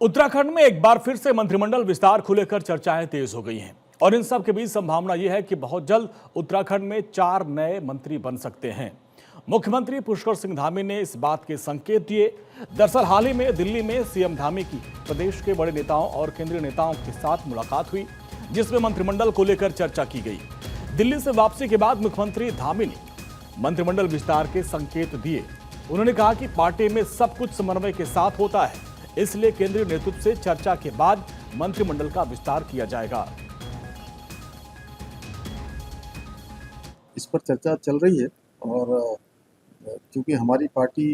उत्तराखंड में एक बार फिर से मंत्रिमंडल विस्तार को लेकर चर्चाएं तेज हो गई हैं और इन सब के बीच संभावना यह है कि बहुत जल्द उत्तराखंड में 4 नए मंत्री बन सकते हैं। मुख्यमंत्री पुष्कर सिंह धामी ने इस बात के संकेत दिए। दरअसल हाल ही में दिल्ली में सीएम धामी की प्रदेश के बड़े नेताओं और केंद्रीय नेताओं के साथ मुलाकात हुई, जिसमें मंत्रिमंडल को लेकर चर्चा की गई। दिल्ली से वापसी के बाद मुख्यमंत्री धामी ने मंत्रिमंडल विस्तार के संकेत दिए। उन्होंने कहा कि पार्टी में सब कुछ समन्वय के साथ होता है, इसलिए केंद्रीय नेतृत्व से चर्चा के बाद मंत्रिमंडल का विस्तार किया जाएगा। इस पर चर्चा चल रही है और क्योंकि हमारी पार्टी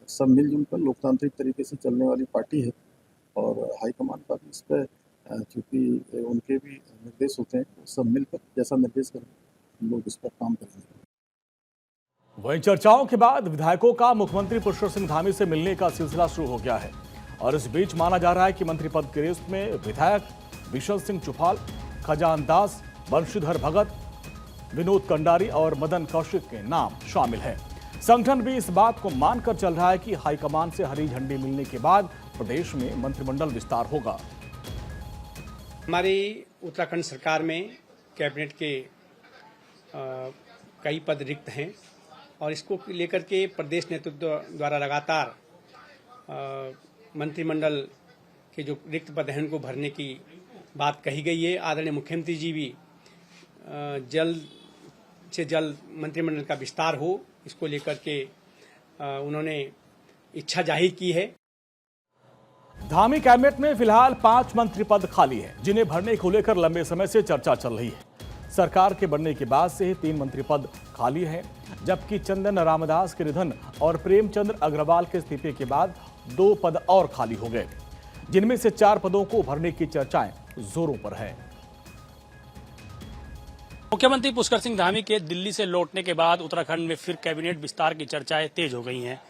सब मिलजुल कर लोकतांत्रिक तरीके से चलने वाली पार्टी है और हाईकमान का भी इस पर क्योंकि उनके भी निर्देश होते हैं, सब मिलकर जैसा निर्देश करें हम लोग इस पर काम करेंगे। वहीं चर्चाओं के बाद विधायकों का मुख्यमंत्री पुष्कर सिंह धामी से मिलने का सिलसिला शुरू हो गया है और इस बीच माना जा रहा है कि मंत्री पद की लिस्ट में विधायक बिशन सिंह चुफाल, खजान दास, बंशीधर भगत, विनोद कंडारी और मदन कौशिक के नाम शामिल हैं। संगठन भी इस बात को मानकर चल रहा है कि हाईकमान से हरी झंडी मिलने के बाद प्रदेश में मंत्रिमंडल विस्तार होगा। हमारी उत्तराखंड सरकार में कैबिनेट के कई पद रिक्त हैं और इसको लेकर के प्रदेश नेतृत्व द्वारा लगातार मंत्रिमंडल के जो रिक्त पद हैं उनको भरने की बात कही गई है। आदरणीय मुख्यमंत्री जी भी जल्द से जल्द मंत्रिमंडल का विस्तार हो, इसको लेकर के उन्होंने इच्छा जाहिर की है। धामी कैबिनेट में फिलहाल 5 मंत्री पद खाली हैं, जिन्हें भरने को लेकर लंबे समय से चर्चा चल रही है। सरकार के बनने के बाद से ही 3 मंत्री पद खाली हैं, जबकि चंदन रामदास के निधन और प्रेमचंद्र अग्रवाल के इस्तीफे के बाद 2 पद और खाली हो गए, जिनमें से 4 पदों को भरने की चर्चाएं जोरों पर है। मुख्यमंत्री पुष्कर सिंह धामी के दिल्ली से लौटने के बाद उत्तराखंड में फिर कैबिनेट विस्तार की चर्चाएं तेज हो गई हैं।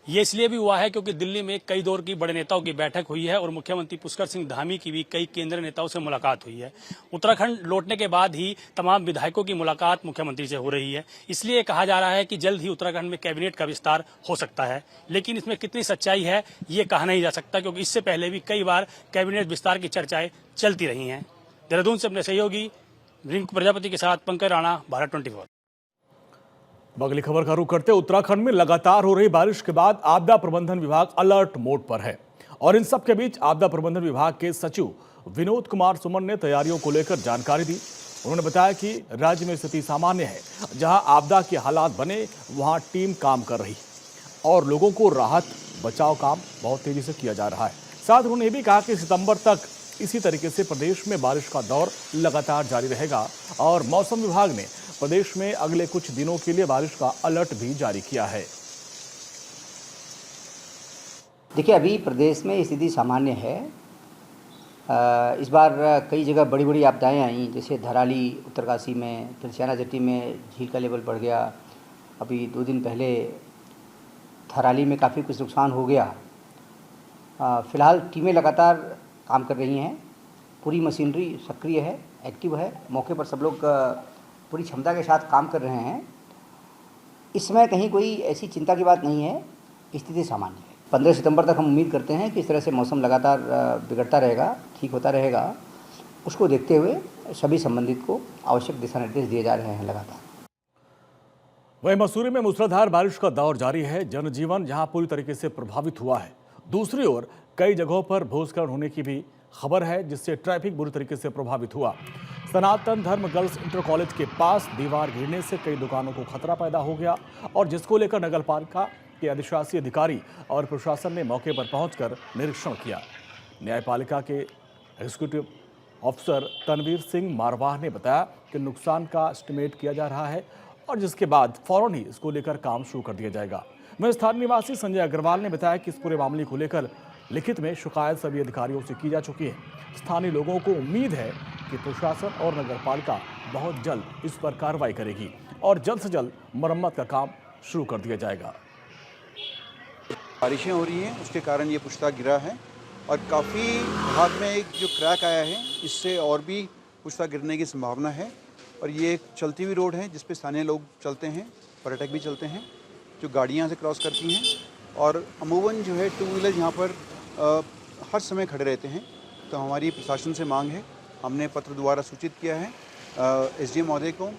ये इसलिए भी हुआ है क्योंकि दिल्ली में कई दौर की बड़े नेताओं की बैठक हुई है और मुख्यमंत्री पुष्कर सिंह धामी की भी कई केंद्रीय नेताओं से मुलाकात हुई है। उत्तराखंड लौटने के बाद ही तमाम विधायकों की मुलाकात मुख्यमंत्री से हो रही है, इसलिए कहा जा रहा है कि जल्द ही उत्तराखंड में कैबिनेट का विस्तार हो सकता है। लेकिन इसमें कितनी सच्चाई है ये कहा नहीं जा सकता, क्योंकि इससे पहले भी कई बार कैबिनेट विस्तार की चर्चाएं चलती रही हैं। देहरादून से अपने सहयोगी रिंकू प्रजापति के साथ पंकज राणा, भारत 24। अगली खबर का रुख करते उत्तराखंड में लगातार हो रही बारिश के बाद आपदा प्रबंधन विभाग अलर्ट मोड पर है और इन सब के बीच आपदा प्रबंधन विभाग के सचिव विनोद कुमार सुमन ने तैयारियों को लेकर जानकारी दी। उन्होंने बताया कि राज्य में स्थिति सामान्य है, जहां आपदा के हालात बने वहां टीम काम कर रही और लोगों को राहत बचाव काम बहुत तेजी से किया जा रहा है। साथ उन्होंने भी कहा कि सितंबर तक इसी तरीके से प्रदेश में बारिश का दौर लगातार जारी रहेगा और मौसम विभाग ने प्रदेश में अगले कुछ दिनों के लिए बारिश का अलर्ट भी जारी किया है। देखिए, अभी प्रदेश में स्थिति सामान्य है। इस बार कई जगह बड़ी बड़ी आपदाएं आई, जैसे धराली उत्तरकाशी में, फिर सियाना जट्टी में झील का लेवल बढ़ गया। अभी 2 दिन पहले धराली में काफ़ी कुछ नुकसान हो गया। फिलहाल टीमें लगातार काम कर रही हैं, पूरी मशीनरी सक्रिय है, एक्टिव है, मौके पर सब लोग पूरी क्षमता के साथ काम कर रहे हैं। इस समय कहीं कोई ऐसी चिंता की बात नहीं है, स्थिति सामान्य है। 15 सितंबर तक हम उम्मीद करते हैं कि इस तरह से मौसम लगातार बिगड़ता रहेगा, ठीक होता रहेगा। उसको देखते हुए सभी संबंधित को आवश्यक दिशा निर्देश दिए जा रहे हैं लगातार। वहीं मसूरी में मूसलाधार बारिश का दौर जारी है, जनजीवन जहां पूरी तरीके से प्रभावित हुआ है। दूसरी ओर कई जगहों पर भूस्खलन होने की भी खबर है, जिससे ट्रैफिक बुरी तरीके से प्रभावित हुआ। सनातन धर्म गर्ल्स इंटर कॉलेज के पास दीवार गिरने से कई दुकानों को खतरा पैदा हो गया और जिसको लेकर नगरपालिका के अधिशासी अधिकारी और प्रशासन ने मौके पर पहुंचकर निरीक्षण किया। न्यायपालिका के एग्जीक्यूटिव ऑफिसर तनवीर सिंह मारवाह ने बताया कि नुकसान का एस्टिमेट किया जा रहा है और जिसके बाद फौरन ही इसको लेकर काम शुरू कर दिया जाएगा। वहीं स्थानीय निवासी संजय अग्रवाल ने बताया कि इस पूरे मामले को लेकर लिखित में शिकायत सभी अधिकारियों से की जा चुकी है। स्थानीय लोगों को उम्मीद है कि प्रशासन और नगरपालिका बहुत जल्द इस पर कार्रवाई करेगी और जल्द से जल्द मरम्मत का काम शुरू कर दिया जाएगा। बारिशें हो रही हैं, उसके कारण ये पुश्ता गिरा है और काफ़ी भाग में एक जो क्रैक आया है, इससे और भी पुश्ता गिरने की संभावना है। और ये एक चलती हुई रोड है जिस पे स्थानीय लोग चलते हैं, पर्यटक भी चलते हैं, जो गाड़ियाँ से क्रॉस करती हैं और अमूमन जो है 2 व्हीलर यहाँ पर हर समय खड़े रहते हैं। तो हमारी प्रशासन से मांग है, हमने पत्र द्वारा सूचित किया है एसडीएम महोदय को,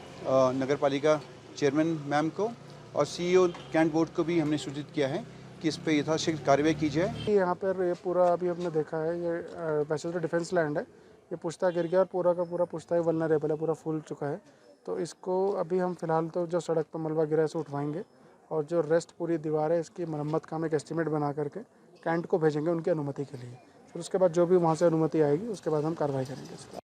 नगर पालिका चेयरमैन मैम को और सीईओ कैंट बोर्ड को भी हमने सूचित किया है कि इस पर यथाशीघ्र कार्रवाई की जाए। यहाँ पर ये पूरा अभी हमने देखा है, ये वैसे तो डिफेंस लैंड है, ये पुश्ता गिर गया और पूरा का पूरा पुश्ता ही वल्नरेबल है, पूरा फूल चुका है। तो इसको अभी हम फिलहाल तो जो सड़क पर मलबा गिरा है इसे उठवाएंगे और जो रेस्ट पूरी दीवार है इसकी मरम्मत का हम एक एस्टीमेट बना करके कैंट को भेजेंगे उनकी अनुमति के लिए। फिर उसके बाद जो भी वहाँ से अनुमति आएगी उसके बाद हम कार्रवाई करेंगे इस पर।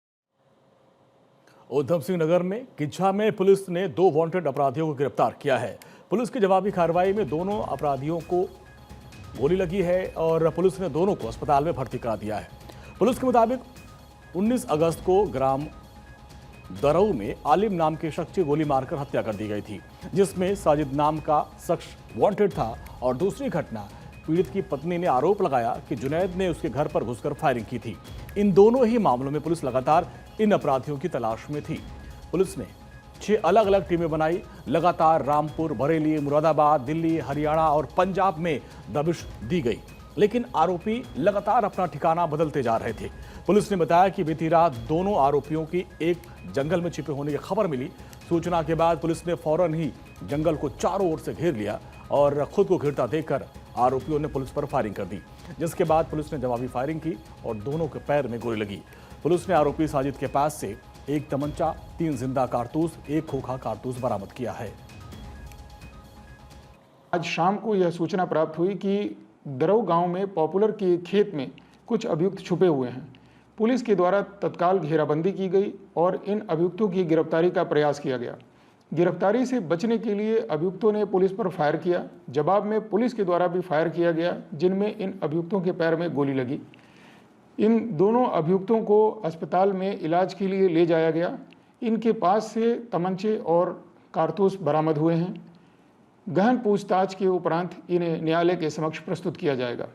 उधम सिंह नगर में किच्छा में पुलिस ने 2 वांटेड अपराधियों को गिरफ्तार किया है। पुलिस की जवाबी कार्रवाई में दोनों अपराधियों को गोली लगी है और पुलिस ने दोनों को अस्पताल में भर्ती करा दिया है। पुलिस के मुताबिक 19 अगस्त को ग्राम दरऊ में आलिम नाम के शख्स की गोली मारकर हत्या कर दी गई थी, जिसमें साजिद नाम का शख्स वांटेड था। और दूसरी घटना, पीड़ित की पत्नी ने आरोप लगाया कि जुनैद ने उसके घर पर घुसकर फायरिंग की थी। इन दोनों ही मामलों में पुलिस लगातार इन अपराधियों की तलाश में थी। पुलिस ने 6 अलग अलग टीमें बनाई, लगातार रामपुर, बरेली, मुरादाबाद, दिल्ली, हरियाणा और पंजाब में दबिश दी गई, लेकिन आरोपी लगातार अपना ठिकाना बदलते जा रहे थे। पुलिस ने बताया कि बीती रात दोनों आरोपियों की एक जंगल में छिपे होने की खबर मिली। सूचना के बाद पुलिस ने फौरन ही जंगल को चारों ओर से घेर लिया और खुद को घिरता देखकर आरोपियों ने पुलिस पर फायरिंग कर दी, जिसके बाद पुलिस ने जवाबी फायरिंग की और दोनों के पैर में गोली लगी। पुलिस ने आरोपी साजिद के पास से एक तमंचा, 3 जिंदा कारतूस, 1 खोखा कारतूस बरामद किया है। आज शाम को यह सूचना प्राप्त हुई कि दरऊ गांव में पॉपुलर के खेत में कुछ अभियुक्त छुपे हुए हैं। पुलिस के द्वारा तत्काल घेराबंदी की गई और इन अभियुक्तों की गिरफ्तारी का प्रयास किया गया। गिरफ्तारी से बचने के लिए अभियुक्तों ने पुलिस पर फायर किया। जवाब में पुलिस के द्वारा भी फायर किया गया, जिनमें इन अभियुक्तों के पैर में गोली लगी। इन दोनों अभियुक्तों को अस्पताल में इलाज के लिए ले जाया गया। इनके पास से तमंचे और कारतूस बरामद हुए हैं। गहन पूछताछ के उपरांत इन्हें न्यायालय के समक्ष प्रस्तुत किया जाएगा।